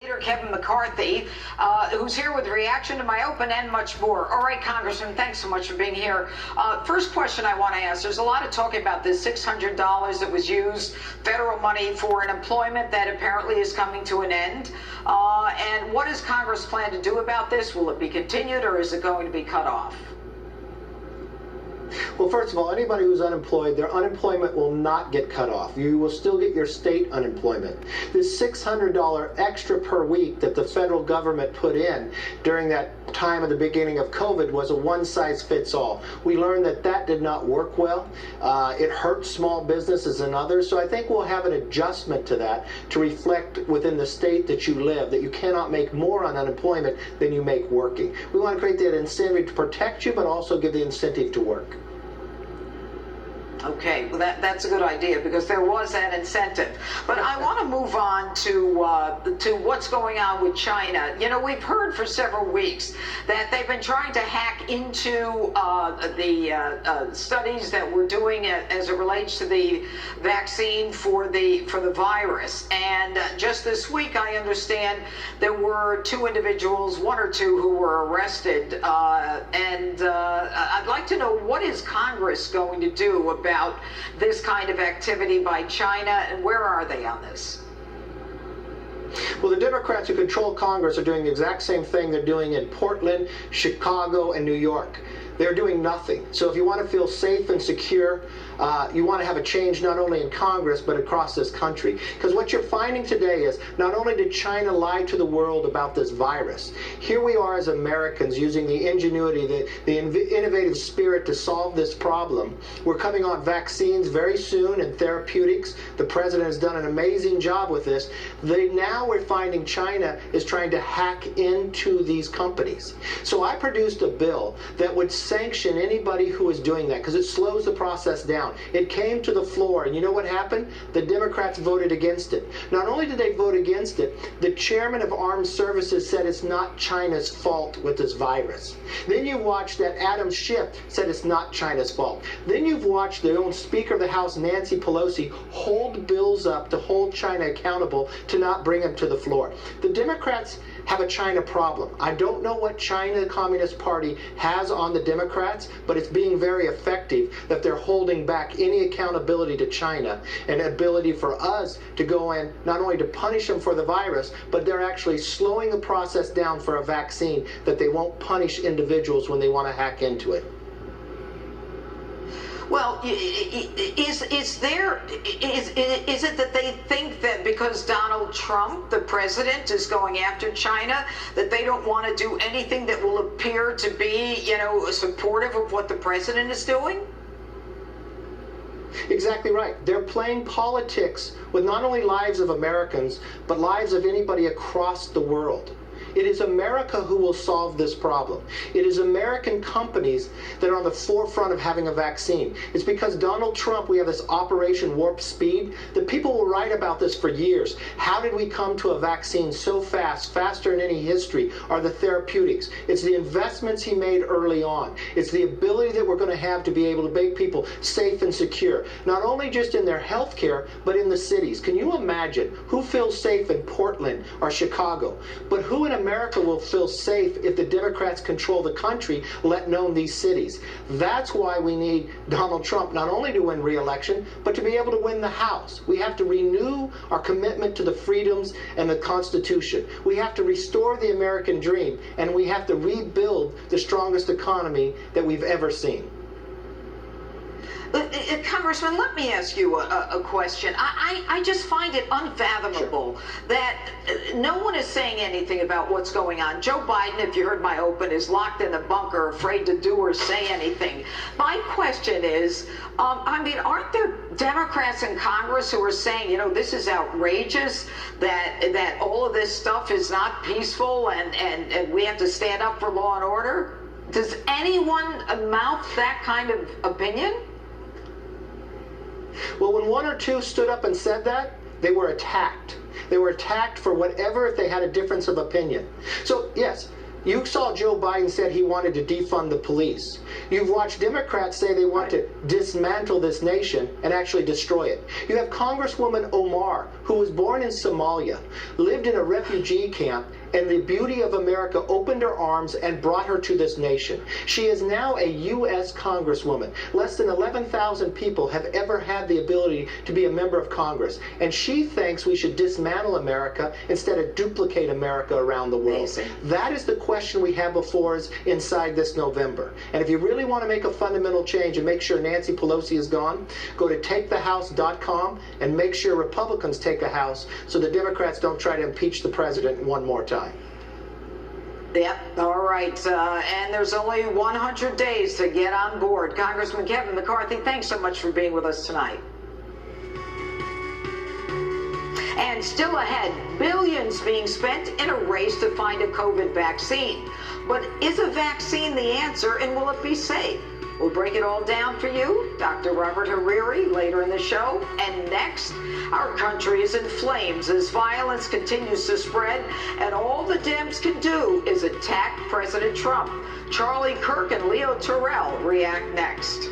Leader Kevin McCarthy, who's here with a reaction to my open and much more. All right, Congressman, thanks so much for being here. First question I want to ask, there's a lot of talk about this $600 that was used, federal money for an employment that apparently is coming to an end. And what does Congress plan to do about this? Will it be continued or is it going to be cut off? Well, first of all, anybody who's unemployed, their unemployment will not get cut off. You will still get your state unemployment. This $600 extra per week that the federal government put in during that time of the beginning of COVID was a one-size-fits-all. We learned that that did not work well. It hurt small businesses and others. So I think we'll have an adjustment to that to reflect within the state that you live, that you cannot make more on unemployment than you make working. We want to create that incentive to protect you, but also give the incentive to work. Okay, well that's a good idea because there was that incentive. But I want to move on to what's going on with China. You know, we've heard for several weeks that they've been trying to hack into the studies that we're doing as it relates to the vaccine for the virus. And just this week, I understand there were two individuals, one or two, who were arrested. And I'd like to know, what is Congress going to do about this kind of activity by China, and where are they on this? Well, the Democrats who control Congress are doing the exact same thing they're doing in Portland, Chicago, and New York. They're doing nothing. So if you want to feel safe and secure, you want to have a change not only in Congress, but across this country. Because what you're finding today is not only did China lie to the world about this virus, here we are as Americans using the ingenuity, the innovative spirit to solve this problem. We're coming on vaccines very soon and therapeutics. The president has done an amazing job with this. Now we're finding China is trying to hack into these companies. So I produced a bill that would sanction anybody who is doing that because it slows the process down. It came to the floor, and you know what happened? The Democrats voted against it. Not only did they vote against it, the chairman of Armed Services said it's not China's fault with this virus. Then you watched that Adam Schiff said it's not China's fault. Then you've watched the own Speaker of the House, Nancy Pelosi, hold bills up to hold China accountable to not bring them to the floor. The Democrats have a China problem. I don't know what China, the Communist Party, has on the Democrats, but it's being very effective that they're holding back any accountability to China and ability for us to go in, not only to punish them for the virus, but they're actually slowing the process down for a vaccine that they won't punish individuals when they want to hack into it. Well, is it that they think that because Donald Trump, the president, is going after China, that they don't want to do anything that will appear to be, you know, supportive of what the president is doing? Exactly right. They're playing politics with not only lives of Americans, but lives of anybody across the world. It is America who will solve this problem. It is American companies that are on the forefront of having a vaccine. It's because Donald Trump, we have this Operation Warp Speed, that people will write about this for years. How did we come to a vaccine so fast, faster than any history, are the therapeutics. It's the investments he made early on. It's the ability that we're going to have to be able to make people safe and secure, not only just in their health care, but in the cities. Can you imagine who feels safe in Portland or Chicago? But who in America will feel safe if the Democrats control the country, let alone these cities? That's why we need Donald Trump not only to win re-election, but to be able to win the House. We have to renew our commitment to the freedoms and the Constitution. We have to restore the American dream, and we have to rebuild the strongest economy that we've ever seen. Congressman, let me ask you a question. I just find it unfathomable that no one is saying anything about what's going on. Joe Biden, if you heard my open, is locked in a bunker, afraid to do or say anything. My question is, I mean, aren't there Democrats in Congress who are saying, you know, this is outrageous, that all of this stuff is not peaceful and we have to stand up for law and order? Does anyone mouth that kind of opinion? Well, when one or two stood up and said that, they were attacked. They were attacked for whatever if they had a difference of opinion. So, yes, You saw Joe Biden said he wanted to defund the police. You've watched Democrats say they want to dismantle this nation and actually destroy it. You have Congresswoman Omar, who was born in Somalia, lived in a refugee camp, and the beauty of America opened her arms and brought her to this nation. She is now a U.S. Congresswoman. Less than 11,000 people have ever had the ability to be a member of Congress. And she thinks we should dismantle America instead of duplicate America around the world. Amazing. That is the question we have before us inside this November. And if you really want to make a fundamental change and make sure Nancy Pelosi is gone, go to takethehouse.com and make sure Republicans take a House so the Democrats don't try to impeach the president one more time. Yep, all right. And there's only 100 days to get on board. Congressman Kevin McCarthy, thanks so much for being with us tonight. And still ahead, billions being spent in a race to find a COVID vaccine. But is a vaccine the answer, and will it be safe? We'll break it all down for you. Dr. Robert Hariri later in the show. And next, our country is in flames as violence continues to spread, and all the Dems can do is attack President Trump. Charlie Kirk and Leo Terrell react next.